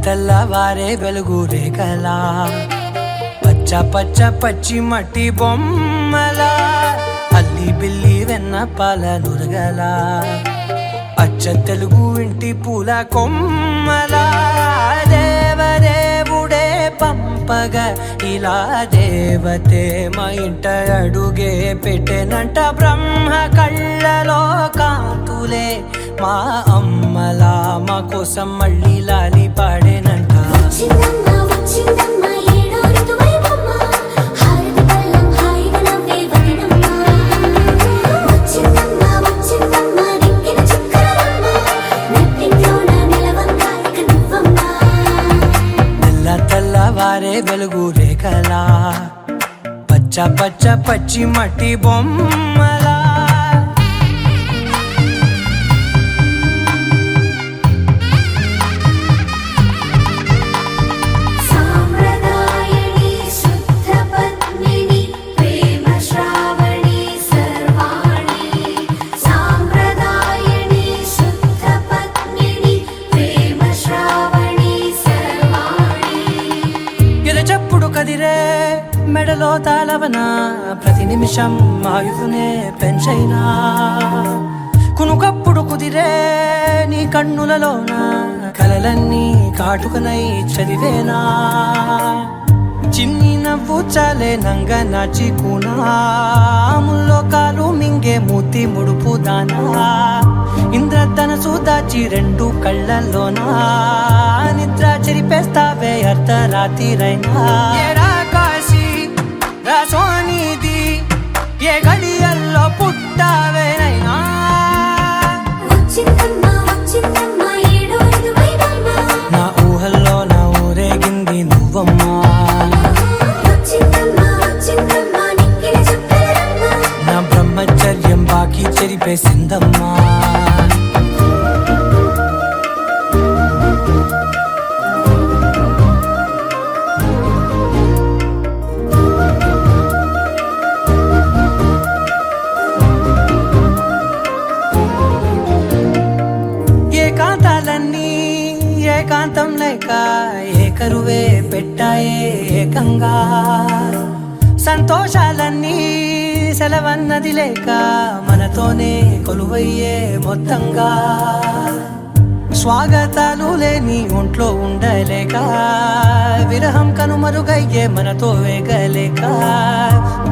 తెల్లవారే వెలుగు రేఖలా పచ్చ పచ్చ పచ్చి మట్టి బొమ్మలా అల్లి బిల్లి వెన్న పాల నురగలా అచ్చ తెలుగు ఇంటి పూల కొమ్మలా దేవదేవుడే పంపగా ఇలా దేవతే మా ఇంట అడుగే పెట్టెనంట బ్రహ్మ కళ్ళలో కాంతులే మా అమ్మలా మా కోసం మళ్ళీ లాలి పాడేనంట తెల్లవారే వెలుగు రేఖలా పచ్చ పచ్చ పచ్చి మట్టి బొమ్మలా కదిరే మెడలో తాళవన ప్రతి నిమిషం ఆయుధునే పెంచైనా కునుకప్పుడు కుదిరే నీ కన్నులలోన కలలన్నీ కాటుకనై చదివేనా చిన్ని నవ్వు చాలే నంగ నాచి కూనాముల్లో కాలు మింగే మూతి ముడుపు దానా ఇంద్రధనసు దాచి రెండు కళ్ళల్లోనా నిద్ర చెరిపేస్తావే అర్ధరాత్రిరైనా కాశీ రాసోనిది ఏ గడియల్లో పుట్టావేనైనా నా ఊహల్లో నా ఊరేగింది నువ్వమ్మా నా బ్రహ్మచర్యం బాకీ చెరిపేసిందమ్మా ఏకాంతాలన్నీ ఏకాంతం లేక ఏకరువే పెట్టాయే ఏకంగా సంతోషాలన్నీ సెలవన్నది లేక మనతోనే కొలువయ్యే మొత్తంగా స్వాగతాలు లేని ఒంట్లో ఉండలేక విరహం కనుమరుగయ్యే మనతో వేగలేక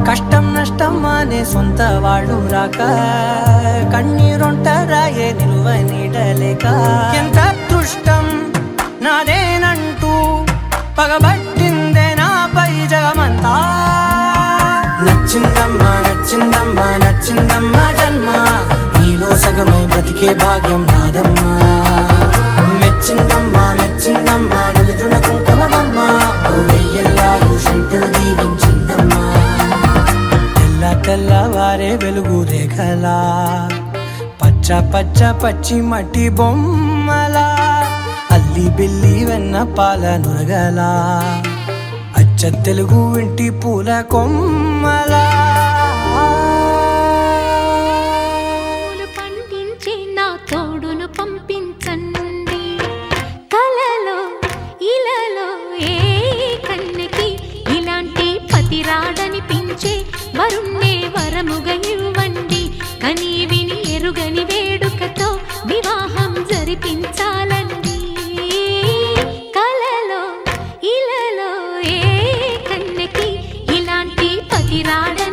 కష్టం నష్టం అనే సొంత వాళ్ళు రాక కన్నీరొంటరాయే నిలువ నీడలేక ఎంత అదృష్టం నాదేనంటూ పగబట్టిందే నాపై జగమంతా నచ్చిందమ్మా నచ్చిందమ్మా నచ్చిందమ్మా జన్మ నీలో సగమై బ్రతికే భాగ్యం నాదమ్మా మెచ్చిందమ్మా మెచ్చిందమ్మా నిలుతున్న కుంకుమమ్మా వెయ్యల్లాలు శంకరు దీవించిందమ్మా తెల్లవారే వెలుగు రేఖలా పచ్చ పచ్చ పచ్చి మట్టి బొమ్మలా అల్లి బిల్లి వెన్న పాల నురగలా అచ్చ తెలుగు ఇంటి పూల కొమ్మలా పండించే నా తోడును పంపించండి కలలో ఇలలో ఏ కన్నెకి ఇలాంటి పతి రాడనిపించే వరుణ్ణే వరముగా ఇవ్వండి కని విని ఎరుగని వేడుకతో వివాహం జరిపించాలండి కలలో ఇలలో ఏ కన్నెకి ఇలాంటి పతి రాడని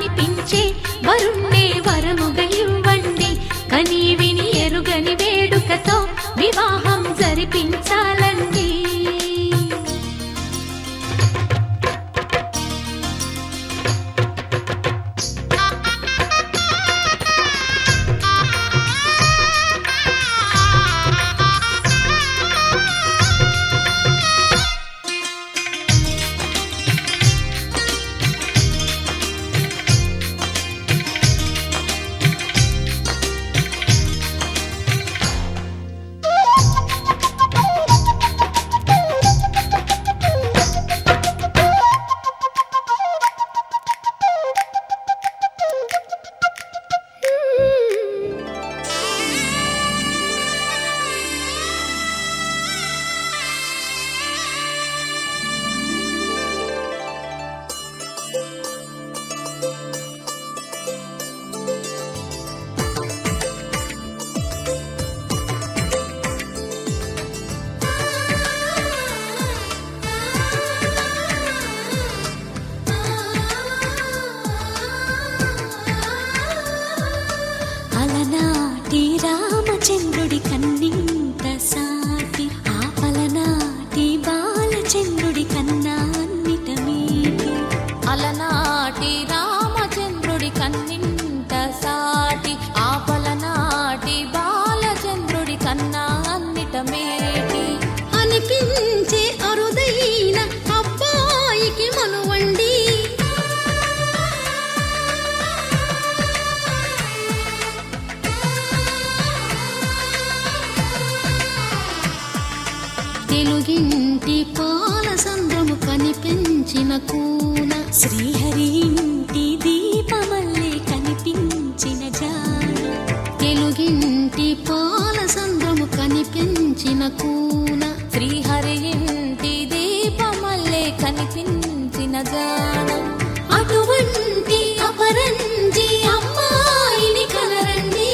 కనిపించిన కూన శ్రీహరి ఇంటి దీపమల్లే కనిపించిన జాన తెలుగింటి పాల సంద్రము కనిపించిన కూన శ్రీహరి ఇంటి దీపమల్లే కనిపించిన జాన అటువంటి అపరంజి అమ్మాయిని కనరండి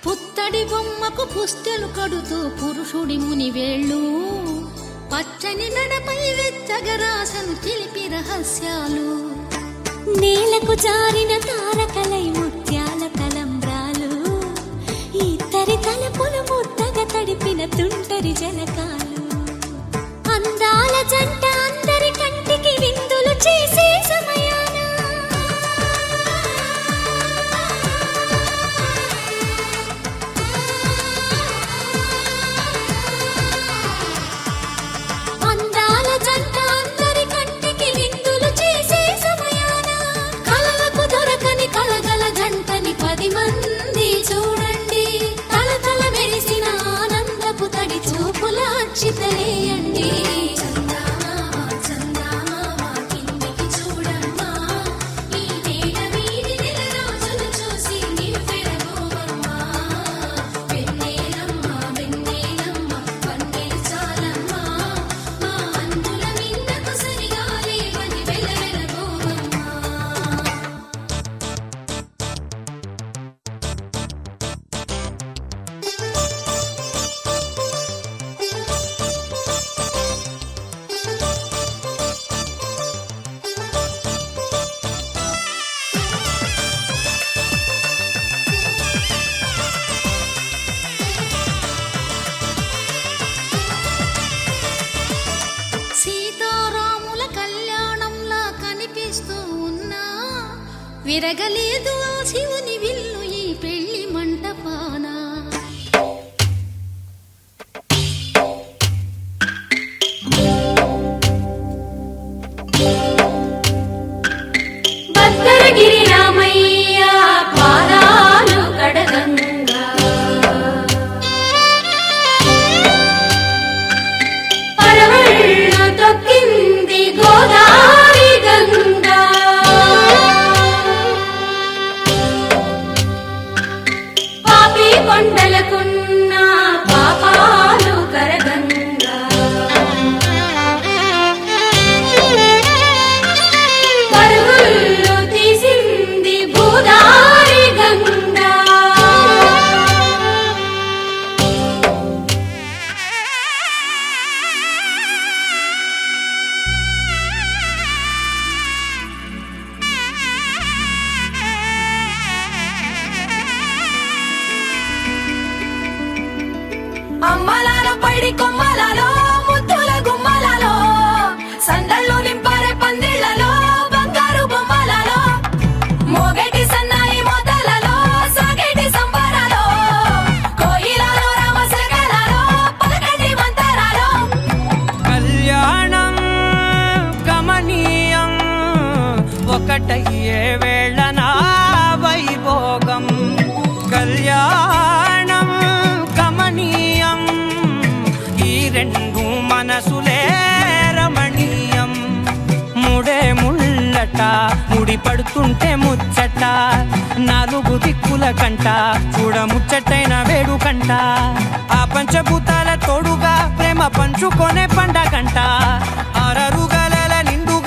పుత్తడి బొమ్మకు పుస్తెలు కడుతూ పురుషుడి ముని వేళ్ళు పచ్చని నడపై వెచ్చగరాసను చిలిపి రహస్యాలు నేలకు జారిన తారకలై ముత్యాల తలంబ్రాలు ఇద్దరి తలపులు ముద్దగా తడిపిన తుంటరి జలకాలు అందాల జంట అందరి కంటికి విందులు చేసే సమయాన అందాల జంట అందరి కంటికి విందులు చేసే సమయాన కలలకు దొరకని కలగల జంటని 10 మంది చూడండి తలతల మెరిసిన ఆనందపు తడి చూపుల అచ్చితలేయండి సీతారాముల కళ్యాణంలా కనిపిస్తూ ఉన్నా విరగలేదు ఆ శివుని విల్లు ఈ పెళ్లి మంటపాన భద్రగిరి రామయ్య పాదాలు కడగంగా పరవళ్ళు తొక్కింది గోదావరి గంగా పాపి కొండలకున్న పాపాలు కరగంగా పరుగుళ్ళు తీసింది భూదారి గంగా అమ్మలాల పైడి కొమ్మలలో ముద్దుల గుమ్మలలో సందళ్ళు నింపారే పందిళ్లలో బంగారు బొమ్మలలో మోగేటి సన్నాయి మోతలలో సాగేటి సంబరాలో కోయిలలో రామశకలలో పలకండి మంతరాలో కళ్యాణం గమనీయం ఒకటయ్యే వేళ నా వైభోగం కళ్యాణం గమనీయం ఈ రెండు మనసులే రమణీయం ముడే ముళ్ళట ముడి పడుతుంటే ముచ్చట 4 దిక్కుల కంట చూడ ముచ్చటైన వేడుకంట ఆ పంచభూతాల తోడుగా ప్రేమ పంచుకొనే పండగంట 6 గలల నిండు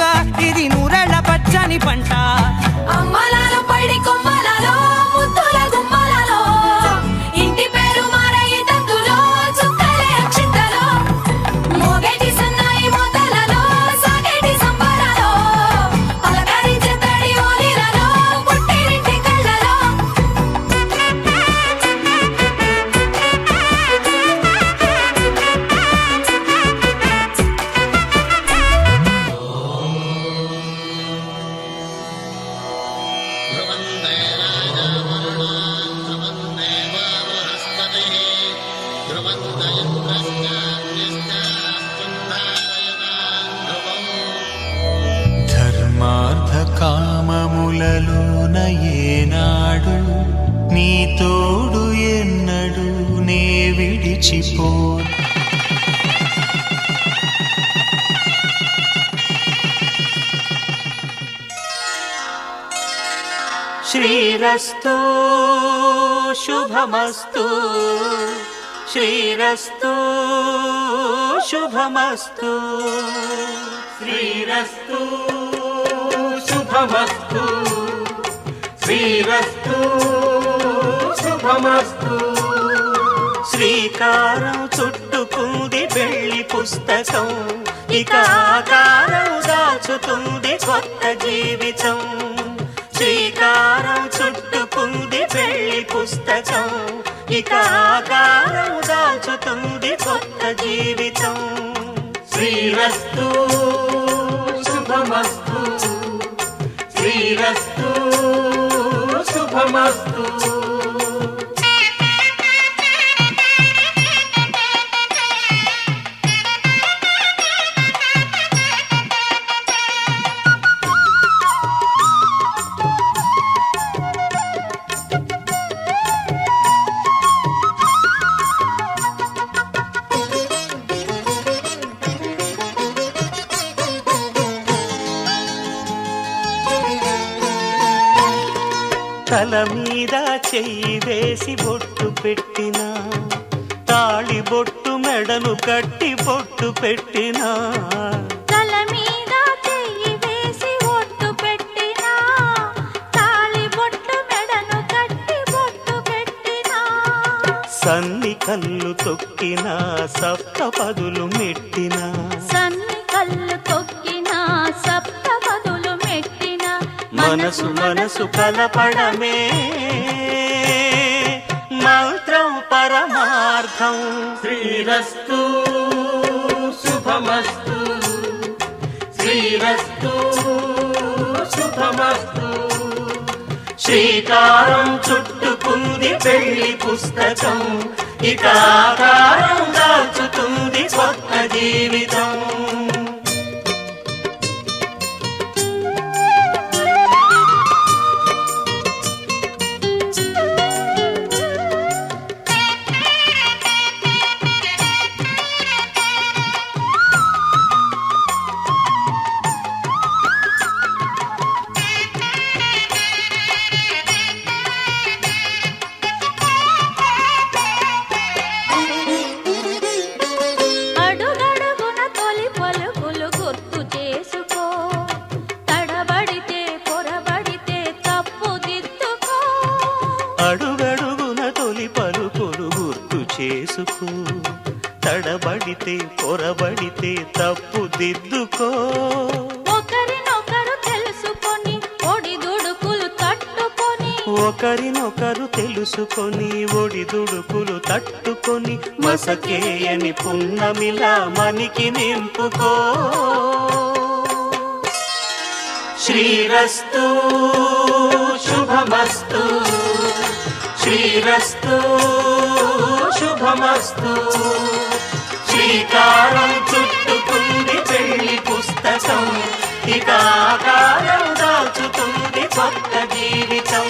పూలలోన ఏనాడు నీ తోడు ఎన్నడు నే విడిచిపో శ్రీరస్తు శుభమస్తు శ్రీరస్తు శుభమస్తు శ్రీరస్తు శుభమస్తు శ్రీరస్తు శుభమస్తు శ్రీకారం చుట్టుకుంది పెళ్లి పుస్తకం ఇక ఆకారం దాచుతుంది కొత్త జీవితం శ్రీకారం చుట్టుకుంది పెళ్లి పుస్తకం ఇక ఆకారం దాచుతుంది కొత్త జీవితం శ్రీరస్తు శుభమస్తు శ్రీరస్తు శుభమస్తు తల మీద చెయ్యి వేసి బొట్టు పెట్టినా తాళి బొట్టు మెడను కట్టి బొట్టు పెట్టినా తల మీద చెయ్యి వేసి ఒట్టు పెట్టినా తాళి బొట్టు మెడను కట్టి బొట్టు పెట్టినా సన్ని కళ్ళు తొక్కినా సప్త పదులు మెట్టినా సన్ని కళ్ళు తొక్కినా సప్త పదులు మెట్టినా మనసు మనసు కలపడమే మంత్రం పరమార్థం శ్రీరస్తు శుభమస్తు శ్రీరస్తు శుభమస్తు శ్రీకారం చుట్టుకుంది పెళ్లి పుస్తకం ఇక ఆకారం దాచుతుంది కొత్త జీవితం అడుగడుగున తొలి పలుకులు గుర్తు చేసుకో తడబడితే పొరబడితే తప్పు దిద్దుకో అడుగడుగున తొలి పలుకులు గుర్తు చేసుకో తడబడితే పొరబడితే తప్పు దిద్దుకో ఒకరినొకరు తెలుసుకొని ఒడిదుడుకులు తట్టుకొని ఒకరినొకరు తెలుసుకొని ఒడిదుడుకులు తట్టుకొని మసకేయని పున్నమిలా మనికి నింపుకో శ్రీరస్తు శుభమస్తు శ్రీరస్తు శుభమస్తు శ్రీకారం చుట్టుకుంది పెళ్లి పుస్తకం ఇక ఆకారం దాచుతుంది కొత్త జీవితం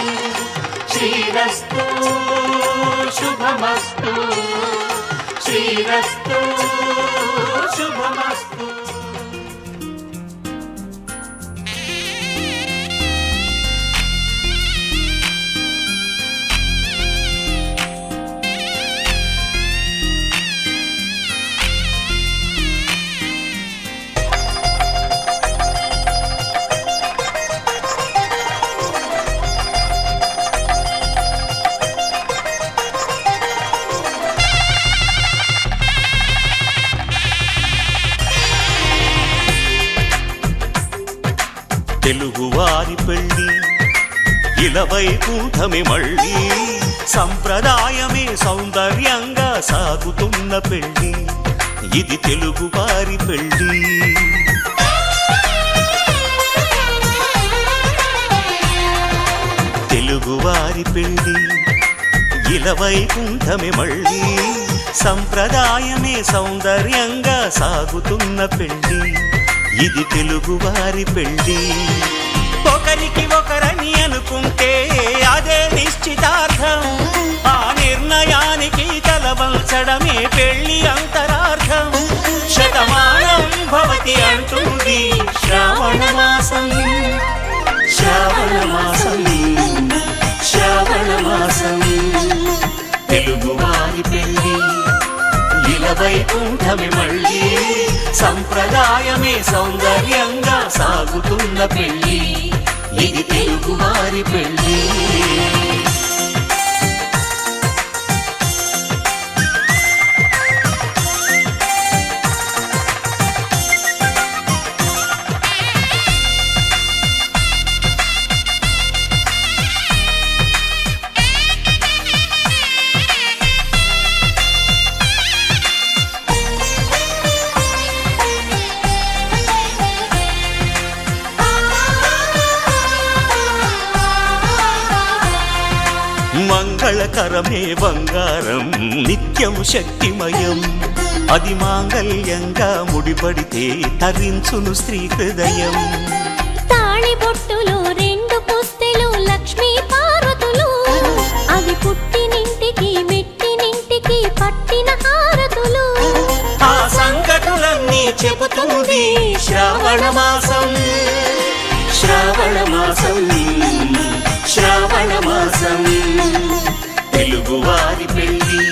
శ్రీరస్తు శుభమస్తు శ్రీరస్తు శుభమస్తు తెలుగువారి పెళ్ళి ఇలవైకుంఠమి మళ్ళీ సంప్రదాయమే సౌందర్యంగా సాగుతున్న పెళ్ళి ఇది తెలుగువారి పెళ్ళి తెలుగువారి పెళ్ళి ఇలవైకుంఠమి మళ్ళీ సంప్రదాయమే సౌందర్యంగా సాగుతున్న పెళ్ళి ఇది తెలుగువారి పెళ్ళి ఒకరికి ఒకరని అనుకుంటే అదే నిశ్చితార్థం. ఆ నిర్ణయానికి తలవంచడమే పెళ్లి అంతరార్థం. శతమానం భవతి అంటుంది శ్రావణ మాసం, శ్రావణ మాసం, శ్రావణ మాసం. తెలుగువారి పెళ్లి ఇల వైకుంఠమే మళ్ళీ, సంప్రదాయమే సౌందర్యంగా సాగుతున్న పెళ్లి, ఇది తెలుగువారి పెళ్లి. మంగళకరమే బంగారం, నిత్యం శక్తిమయం. అది మాంగళ్యంగా ముడిపడితే తరించును స్త్రీ హృదయం. తాళి బొట్టులో 2 పుస్తెలు లక్ష్మీ పార్వతులు, అవి పుట్టినింటికి మెట్టినింటికి పట్టిన హారతులు. ఆ సంగతులన్నీ చెబుతుంది శ్రావణ మాసం, శ్రావణ మాసం, శ్రావణ మాసం. తెలుగువారి పెళ్లి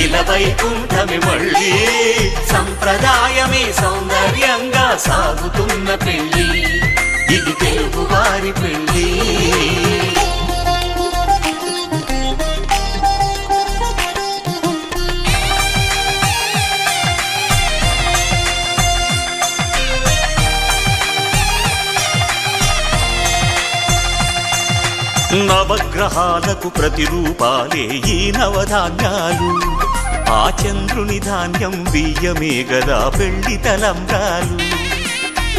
ఇల వైకుంఠమే మళ్ళీ, సంప్రదాయమే సౌందర్యంగా సాగుతున్న పెళ్లి, ఇది తెలుగువారి పెళ్లి. నవగ్రహాలకు ప్రతిరూపాలే ఈ నవధాన్యాలు. ఆ చంద్రుని ధాన్యం బియ్యమే గదా పెళ్లి తలంబ్రాలు.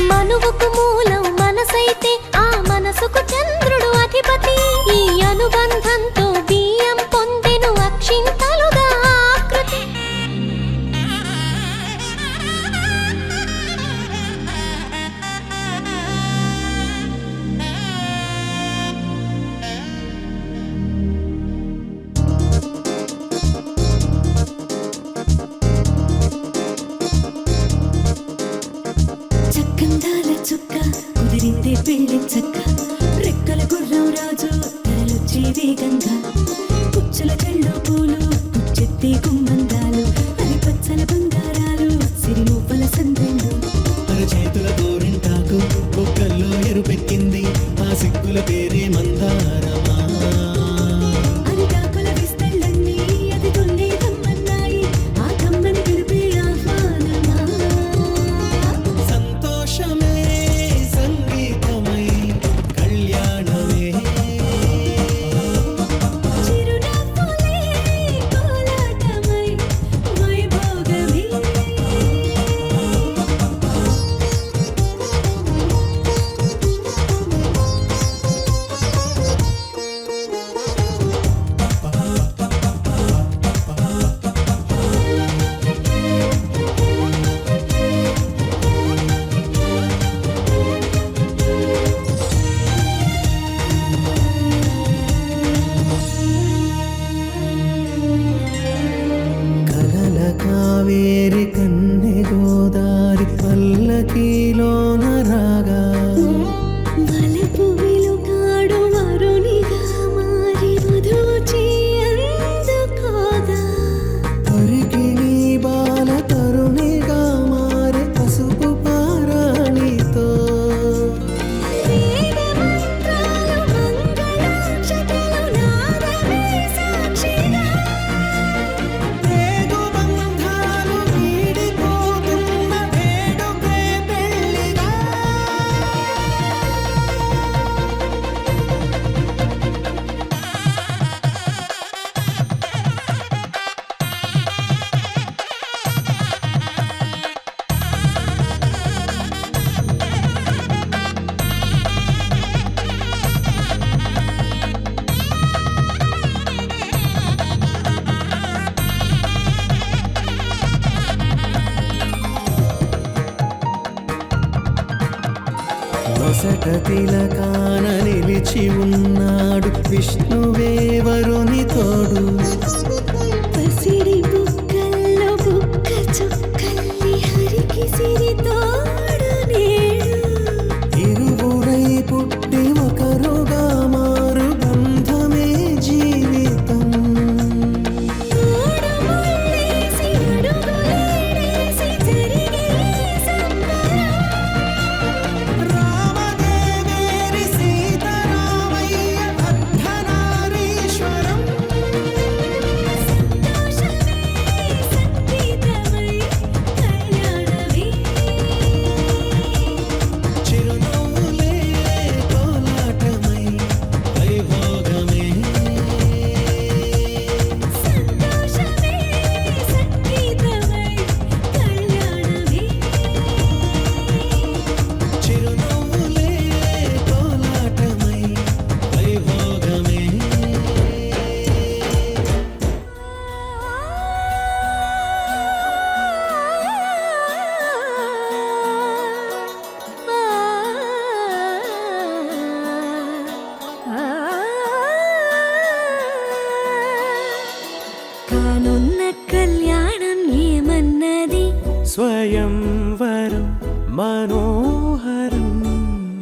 మనువుకు మూలం మనసైతే ఆ మనసుకు చంద్రుడు అధిపతి. ఈ అనుబంధంతో బియ్యం పొందెను అక్షింతలుగా ఆకృతి. చక్కందాల చుక్క కుదిరిందే పెళ్లి చక్క, రెక్కల గుర్రం రాజు తరలొచ్చే వేగంగా, పుచ్చుల కళ్ళు పూలు పుచ్చెత్తి గుమ్మందాలు, అది పచ్చల బంగారాలు సిరిమూపల సందెండు. చేతుల గోరింటాకు బొక్కల్లో ఎరుపెక్కింది, ఆ సిగ్గుల పేరే మందారమా. అరిటాకుల విస్తళ్ళన్నీ అది తొల్లి కమ్మన్నాయి, ఆ కమ్మని పిలిపే ఆహ్వానమా. సంతోషమే సంగీతమై కళ్యాణమే, చిరునవ్వులే కోలాటమై వైభోగమే. కలల కావేరి కన్నె గోదారి పల్లకీలోన రాగా, వలపు వెలుగాడు వరునిగా మారి మధుచి అందుకోగా, తొరికి నీ బాల తరుణిగా మారే పసుపు పారాణితో. వేద మంత్రాలు మంగళాక్షతలు నాదమే సాక్షిగా, రేగు బంధాలు వీడిపోతున్న వేడుకే పెళ్లిగా. నొసట తిలకాన నిలిచి ఉన్నాడు విష్ణువే వరుని తోడు. పసిడి బుక్కల్లో బుక్క చుక్కల్లి హరికి సిరి తోడు నేడు. ఇరువురై పుట్టి ఒకరుగా మారు బంధమే జీవితం. మూడు ముళ్ళేసి అడుగులేసి జరిగే సంబరం. రామదేవేరి సీతారామయ్య అర్ధనారీశ్వరం. సంతోషమే సంగీతమై కళ్యాణమే. చిరునవ్వులే కోలాటమై వైభోగమే. సంతోషమే సంగీతమై కళ్యాణమే. చిరునవ్వులే కోలాటమై వైభోగమే. కానున్న కళ్యాణం ఏమన్నది? స్వయంవరం మనోహరం.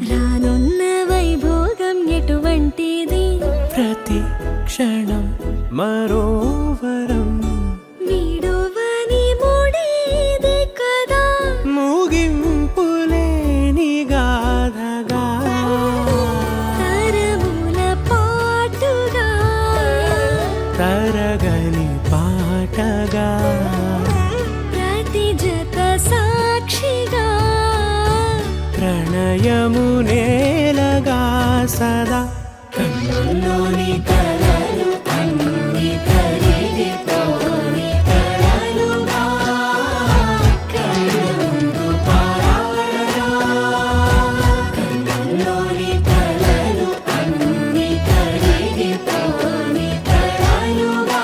రానున్న వైభోగం ఎటువంటిది? ప్రతి క్షణం మరోవరం. వీడువని ముడిది కదా. ముగింపులేని గాథగా తరముల పాటుగా తరగని పాటగా ప్రతి జత సాక్షిగా ప్రణయము నేలగా సదా. కన్నుల్లోని కలలు అన్ని కరిగిపోని కలలుగా కళ్ళ ముందు పారాడగా. కన్నుల్లోని కలలు అన్ని కరిగిపోని కలలుగా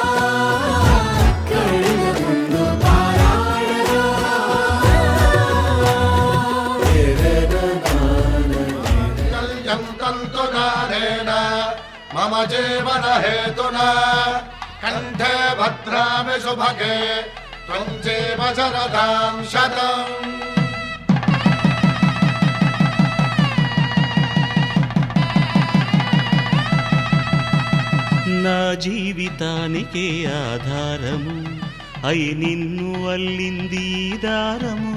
కళ్ళ ముందు పారాడగా. తంతుగానేన మమ జీవన హేతునా కంఠే భద్రామి శుభగే త్వం జీవ శరదాం శతం. నా జీవితానికే ఆధారము అయి నిన్ను అల్లింది ఈ దారము.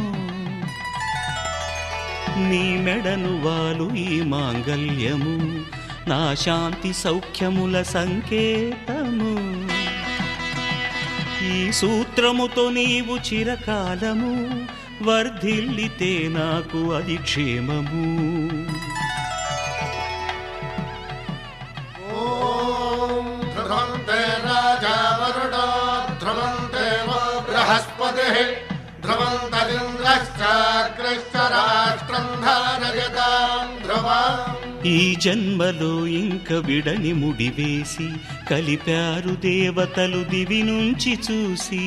నీ మెడను వాలు ఈ మాంగల్యము నా శాంతి సౌఖ్యముల సంకేతము. ఈ సూత్రముతో నీవు చిరకాలము వర్ధిల్లితే నాకు అది క్షేమము. ఓం ధ్రువంతే రాజా వరుణో ధ్రువంతే వో బృహస్పతిః ధ్రువంతరింద్రశ్చాగ్రశ్చ రాష్ట్రం ధారయతాం ధ్రువం. ఈ జన్మలో ఇంక విడని ముడివేసి కలిపారు దేవతలు దివి నుంచి చూసి.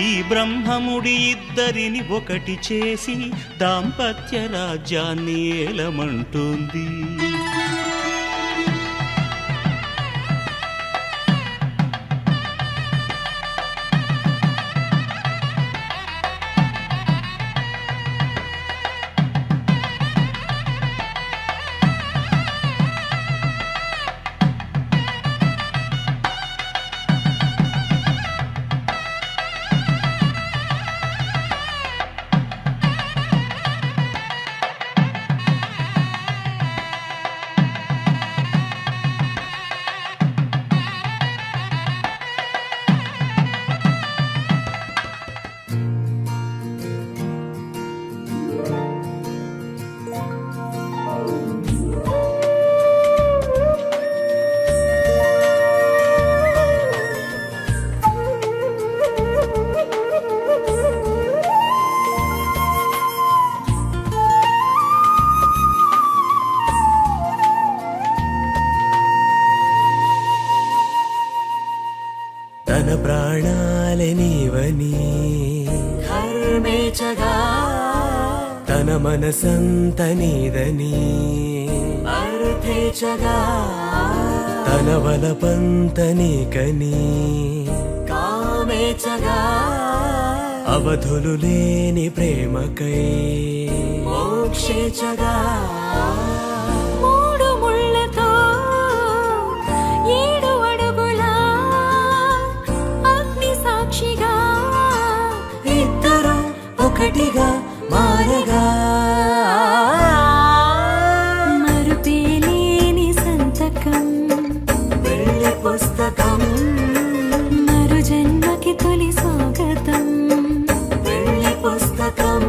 ఈ బ్రహ్మముడి ఇద్దరిని ఒకటి చేసి దాంపత్య రాజ్యాన్ని ఏలమంటోంది. తన మనసంత నీదని అర్థేచగా తన వలపంత నీకని కామేచగా అవధులు లేని ప్రేమకై మోక్షేచగా మూడు ముళ్ళతో 7 అడుగుల అగ్ని సాక్షిగా ఇద్దరు ఒకటిగా మారగా మరుపేలేని సంతకం వెళ్ళి పుస్తకం మరు జన్మకి తొలి స్వాగతం వెళ్ళి పుస్తకం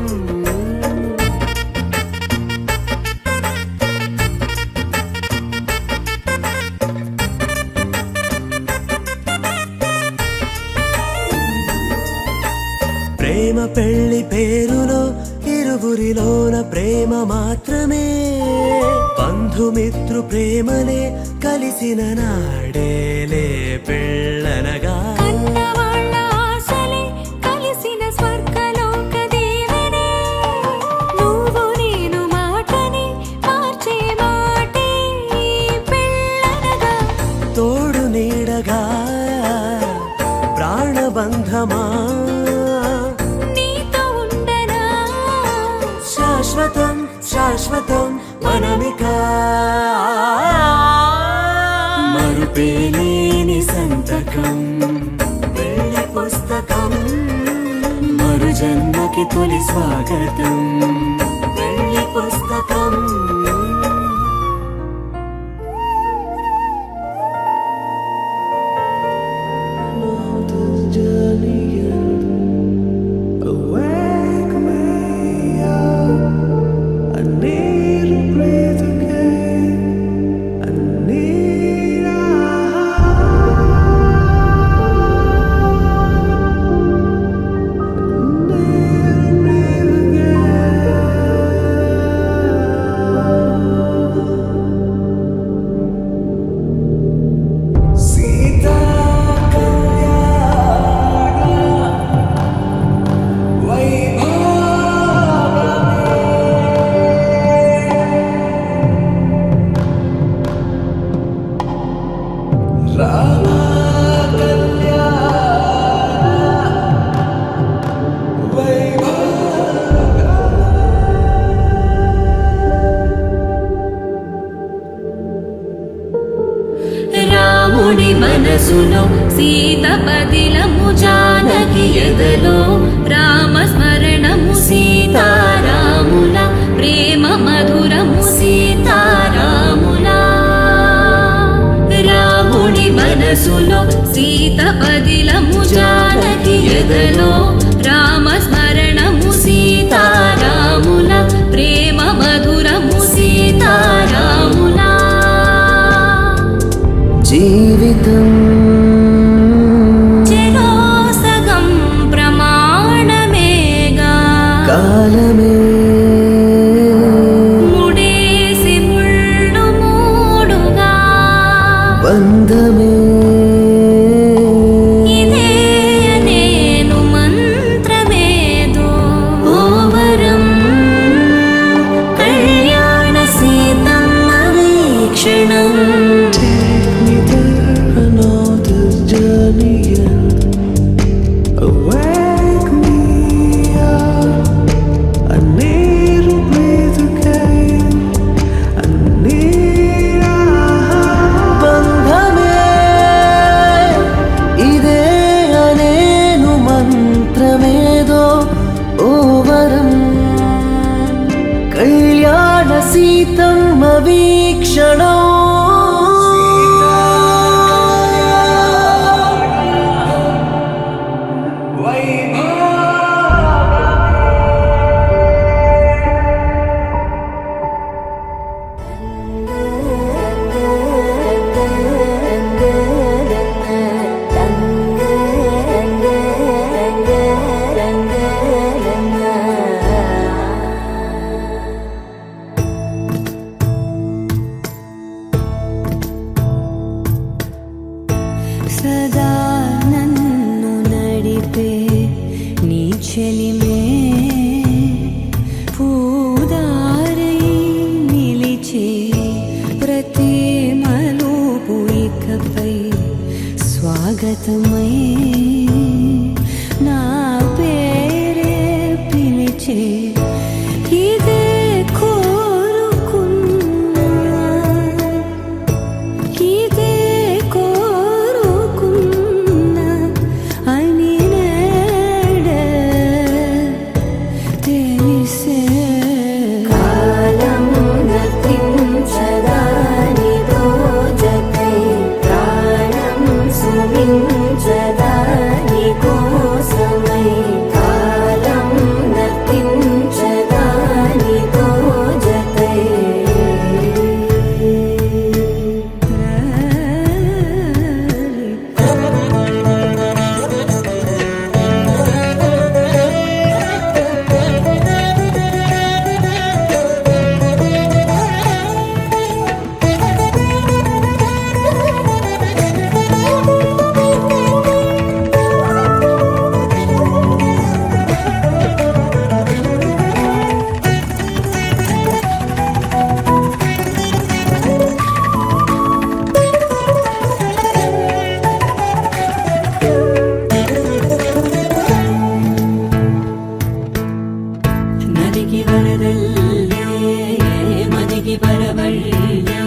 ప్రేమ పెళ్లి పేరులో ఇరువురిలోన ప్రేమ మాత్రమే బంధుమిత్రు ప్రేమనే కలిసిన నాడేలే పెళ్ళనగా కన్నవాళ్ళ ఆశలే కలిసిన స్వర్గలోక దేవనే నువ్వు నేను మాటని మార్చే మాటే పెళ్ళనగా తోడు నీడగా ప్రాణబంధమా నీతో ఉండనా శాశ్వతం శాశ్వతం మనమిక మరుపేలేని సంతకం వెళ్ళి పుస్తకం మరు జన్మకి తొలి స్వాగతం వెళ్ళి పుస్తకం రాముడి మనసులో సీత పదిలము జానకి ఎదలో రామ స్మరణము సీతారాముల ప్రేమ మధురము సీతారాముల రాముడి మనసులో సీత పదిలము జానకి ఎదలో రామ స్మరణము సీతారాముల ప్రేమ మధురము సీతారాముల జీవితం చెరోసగం ప్రమాణమేగా కాలమే ముడేసి ముళ్ళు మూడుగా బంధమే ఇదే నేను మంత్రమేదో ఓ వరం కళ్యాణ సీతమ్మ వీక్షణం కళ్యాణ సీతమ్మ వీక్షణం గతమై నా పేరే పిలిచే ఇదే కోరుకున్నా ఇదే కోరుకున్నా అని నేడే తెలిసే కాలం గతించదాని దోజకై ప్రాణం సుమించదాని కోసమై కాలం గతించదాని దోజకై నదికి వరదల్లే మదికి పరవళ్ళే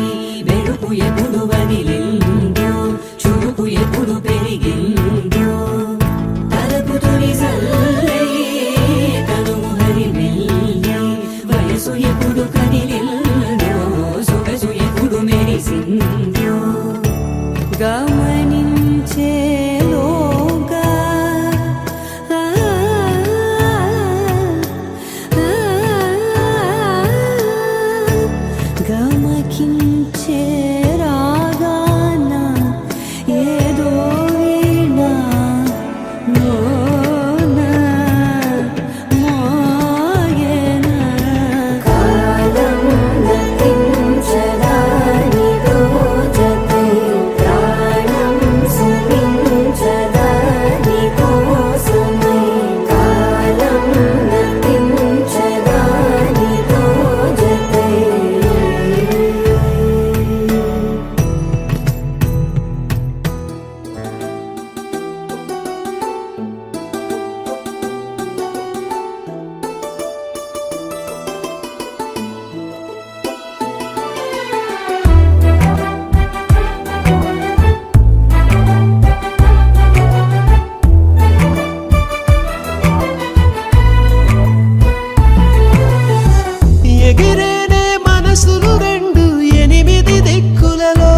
వెడుపు ఎప్పుడు వదిలిందో చురుకు ఎప్పుడు పెరిగిందో తలపు తొలి సల్లే కనుము హరిమెల్లే వయసు ఎప్పుడు కదిలిందో సొగసు ఎప్పుడు మెరిసిందో గమనించేలోగా గమకించే రాగాన ఏదో వీణా మోనా మోయేనా కాలం గతించదాని దోజకై ప్రాణం సుమించదాని కోసమై కాలం గతించదాని దోజకై ఎగిరేనే మనసులు రెండు ఎనిమిది దిక్కులలో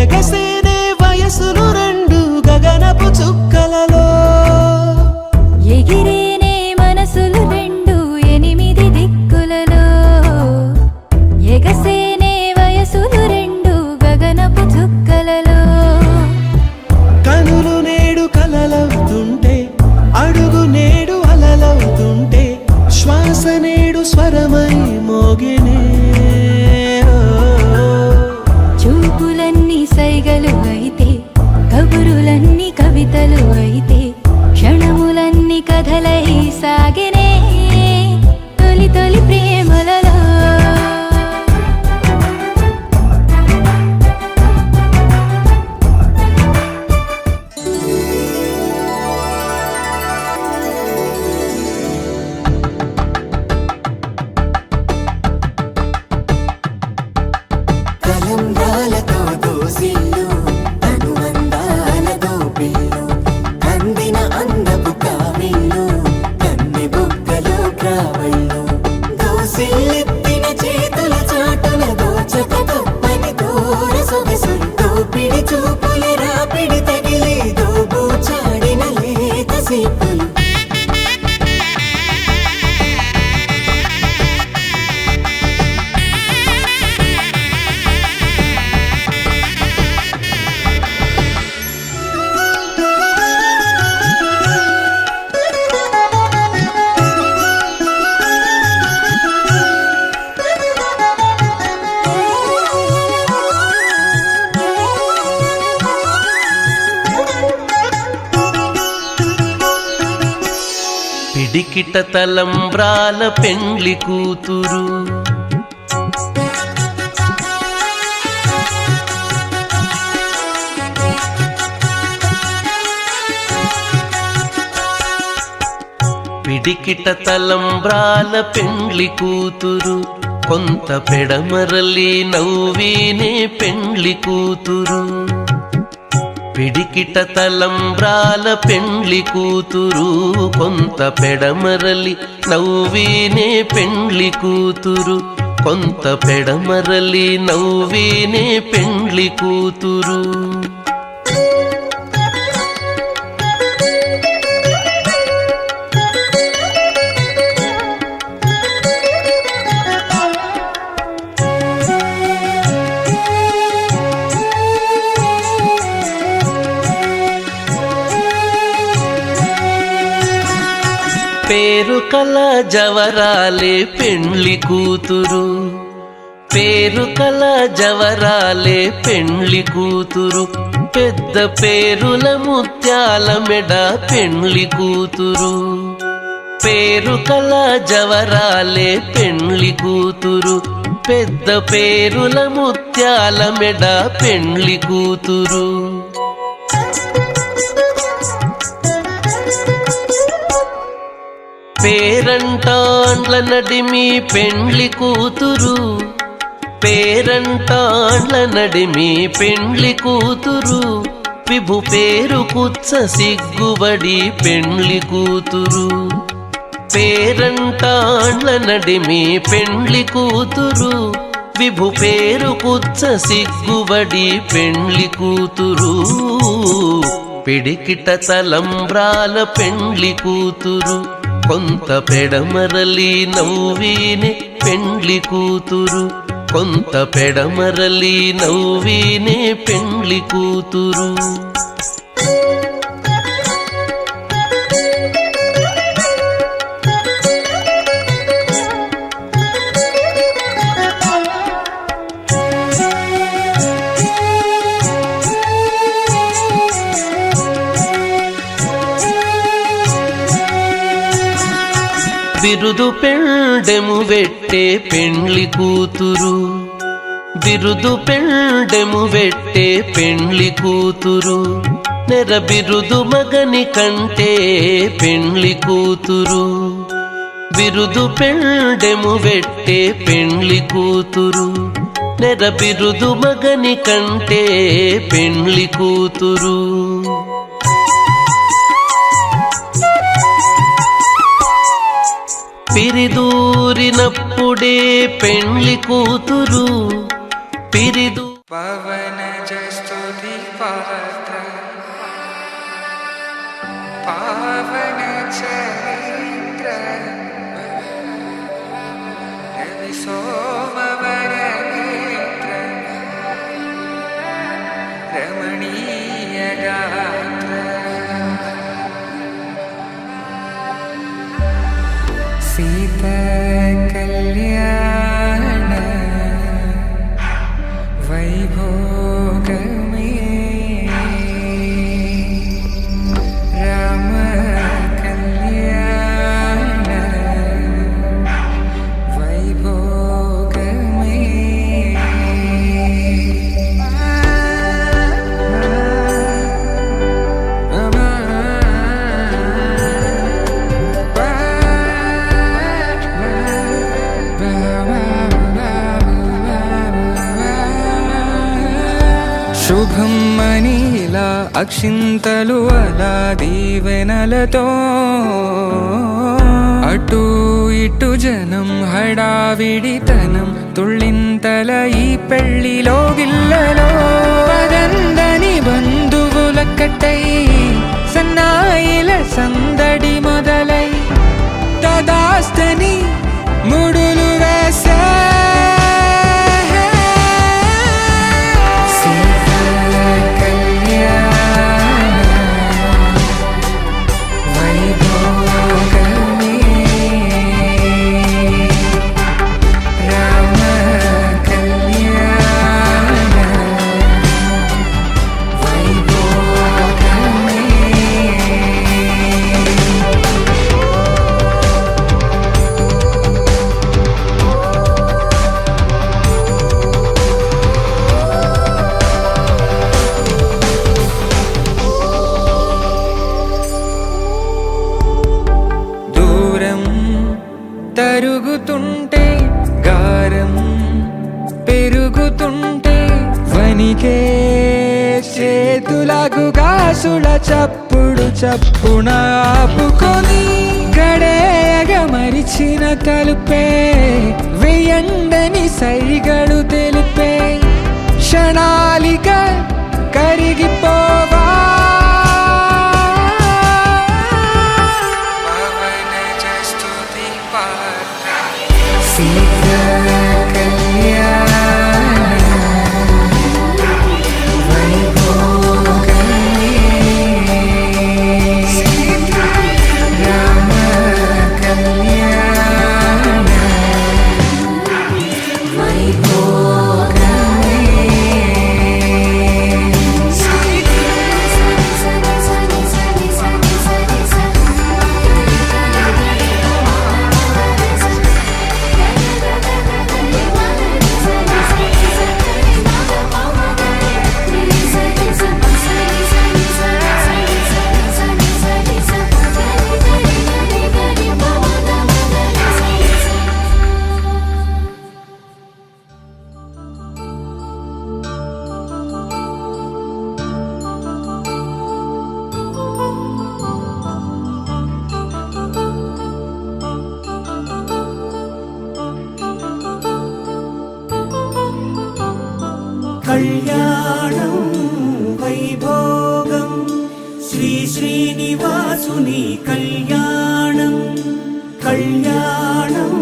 ఎగసేనే వయసులు రెండు గగనపు చుక్కలలో ఎగిరేనే మనసులు రెండు ఎనిమిది దిక్కులలో ఎగసేనే వయసులు రెండు గగనపు చుక్కలలో కనులు నేడు కలలవుతుంటే అడుగు నేడు అలలవుతుంటే శ్వాస నేడు స్వరమై మోగినే చూపులన్నీ సైగలు అయితే కబురులన్నీ కవితలు అయితే క్షణములన్నీ కథలై సాగినే తొలి తొలి ప్రేమలలో తలంబ్రాలతో దోసిల్లు అనుబంధాలతో పిల్లు అందిన అందపు కావిల్లు కన్నె బుగ్గలో క్రావళ్ళు దోసిల్లెత్తిన చేతుల చాటుల దోచక తప్పని దూర సొగసులు దోపిడి చూపుల రాపిడి తగిలి దోబూచాడిన లేత సీపులు పిడికిట తలంబ్రాల పెండ్లి కూతురు పిడికిట తలంబ్రాల పెండ్లి కూతురు కొంత పెడమరలి నవ్వీనే పెండ్లి కూతురు పిడికిట తలంబ్రాల పెండ్లి కూతురు కొంత పెడమరలి నవ్వీనే పెండ్లి కూతురు కొంత పెడమరలి నవ్వీనే పెండ్లి కూతురు పేరు కల జవరాలే పెండ్లి కూతురు పేరు కల జవరాలే పెండ్లి కూతురు పెద్ద పేరుల ముత్యాల మెడ పెండ్లి కూతురు పేరు కల జవరాలే పెండ్లి కూతురు పెద్ద పేరుల ముత్యాల మెడ పెండ్లి కూతురు పేరంటాండ్ల నడిమి పెండ్లి కూతురు పేరంటాండ్ల నడిమి పెండ్లి కూతురు విభు పేరు కుచ్చ సిగ్గుబడి పెండ్లి కూతురు పేరంటాండ్ల నడిమి పెండ్లి కూతురు విభు పేరు కుచ్చ సిగ్గుబడి పెండ్లి కూతురు పిడికిట తలంబ్రాల పెండ్లి కూతురు కొంత పెడమరలి నవ్వీనే పెండ్లి కూతురు కొంత పెడమరలి నవ్వీనే పెండ్లి కూతురు బిరుదు పెండెము వెట్టే పెండ్లి కూతురు బిరుదు పెండెము వెట్టే పెండ్లి కూతురు నెర బిరుదు మగని కంటే పెండ్లి కూతురు బిరుదు పెండెము వెట్టే పెండ్లి కూతురు నెర బిరుదు మగని కంటే పెండ్లి కూతురు పిరిదూరినప్పుడే పెండ్లి కూతురు పిరిదు పవన జస్తుతి పాత్ర పావన చరిత్ర రవి సోమవర నేత్ర రమణీయ గాత్ర సీత కళ్యాణ వైభోగమే రామ కళ్యాణ వైభోగమే శుభం మనీలా అక్షింతలు అలా దీవెనలతో అటు ఇటు జనం హడావిడితనం తుళ్ళింతల ఈ పెళ్లిలో గిల్లలో పదందని బంధువుల కట్టై సన్నాయిల సందడి మొదలై తదాస్తని ముడులు వేసే ఉంటే గారం పెరుగుతుంటే వనికే చేతులకు గాసుల చప్పుడు చప్పున ఆపుకొని గడేయగ మరిచిన తలుపే వేయండని సైగడు తెలిపే క్షణాలిక కరిగిపోవా కళ్యాణం వైభోగం శ్రీ శ్రీనివాసుని కళ్యాణం కళ్యాణం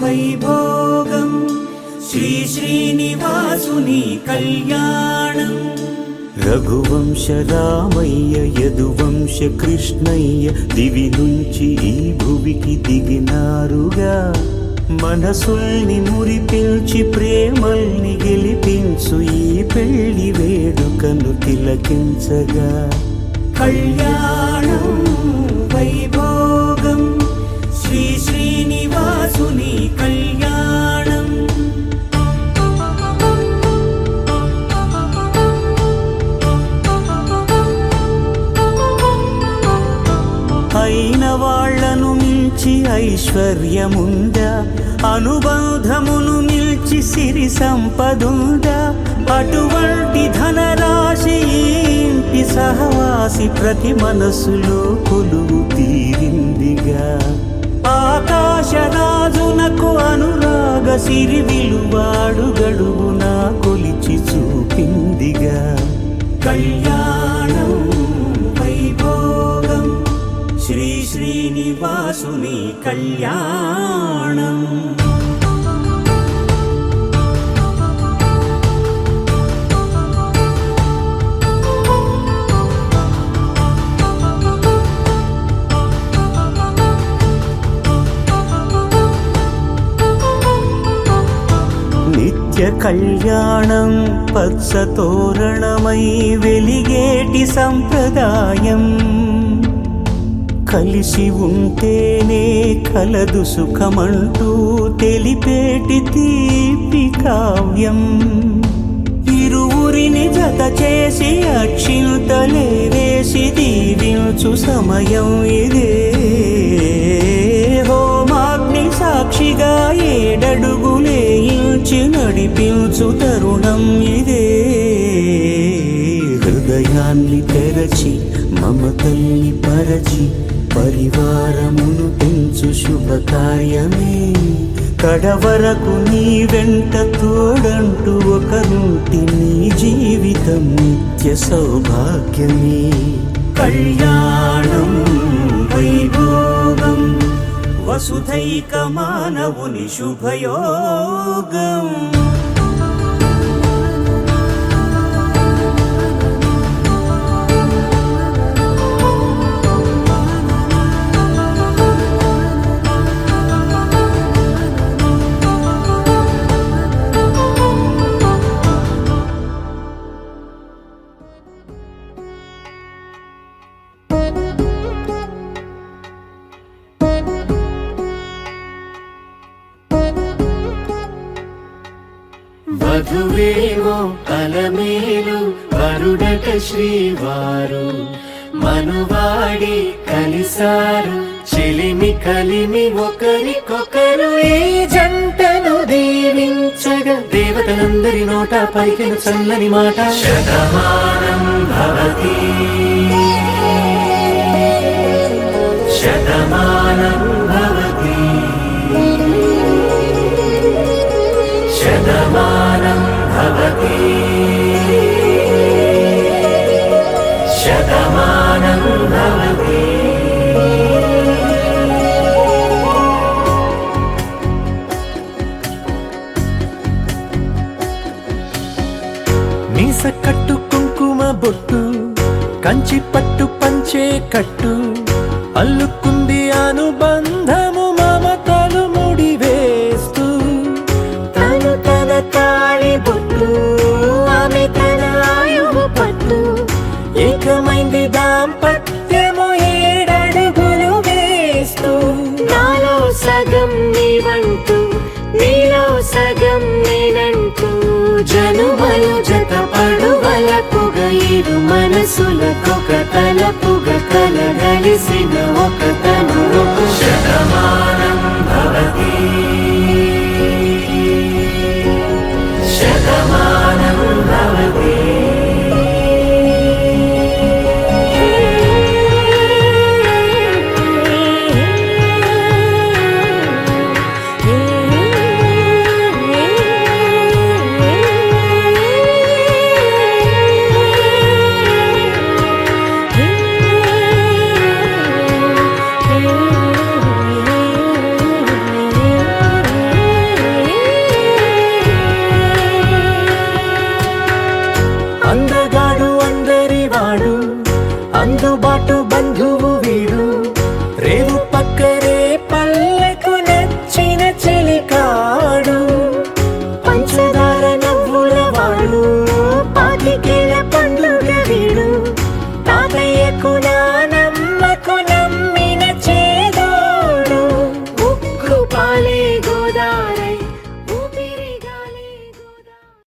వైభోగం శ్రీ శ్రీనివాసుని కళ్యాణం రఘువంశ రామయ్య యదువంశ కృష్ణయ్య దివి నుంచి ఈ భువికి దిగినారుగా మనసుల్ని మురిపించి ప్రేమల్ని గెలిపించు ఈ పెళ్లి వేడుకను తిలకించగా కళ్యాణం వైభోగం శ్రీ శ్రీనివాసుని కళ్యాణం అయిన వాళ్లను మించి ఐశ్వర్యముందా అనుబంధమును మిల్చి సిరి సంపదుందా అటువంటి ధనరాశి ఇంటి సహవాసి ప్రతి మనసులో కొలువు తీరిందిగా ఆకాశరాజునకు అనురాగ సిరి విలువాడు గడువునా కొలిచి చూపిందిగా కళ్యాణం వైభోగం శ్రీ శ్రీనివాసుని కళ్యాణం నిత్య కళ్యాణం పచ్చ తోరణమై వెలిగేటి సంప్రదాయం కలిసి ఉంటేనే కలదు సుఖమంటూ తెలిపేటి తీపి కావ్యం ఇరువురిని జత చేసి అక్షింతలే వేసి దీవించు సమయం ఇదే హోమాగ్ని సాక్షిగా ఏడడుగులే ఇంచి నడిపించు తరుణం ఇదే హృదయాన్ని తెరచి మమతల్ని పరచి పరివారమును పెంచు శుభకార్యమే కడవరకు నీ వెంట తోడంటూ ఒకరుంటి నీ జీవితం నిత్య సౌభాగ్యమే కళ్యాణం వైభోగం వసుధైక మానవుని శుభయోగం వధువేవో అలమేలు వరుడట శ్రీవారు మనువాడి కలిసారు చెలిమి కలిమి ఒకరికొకరు ఈ జంటను దీవించగా దేవతలందరి నోట పలికిన చల్లని మాట శతమానం భవతి శతమానం భవతి శతమానం భవతి శతమానం భవతి. మీస కట్టు కుంకుమ బొట్టు కంచి పట్టు పంచే కట్టు అల్లుకుంది అనుబంధము మమతలు ముడివేస్తూ తను తన తాళి బొట్టు ఆమె తన ఆయువు పట్టు ఏకమైంది దాంపత్యము 7 అడుగులు వేస్తూ నాలో సగం నీవంటూ నీలో సగం నేనంటూ జనుమలు జత పడువలపుగా ఇరు మనసులకొక తలపుగా కలగలిసిన ఒక తను శతమానం భవతి శతమానం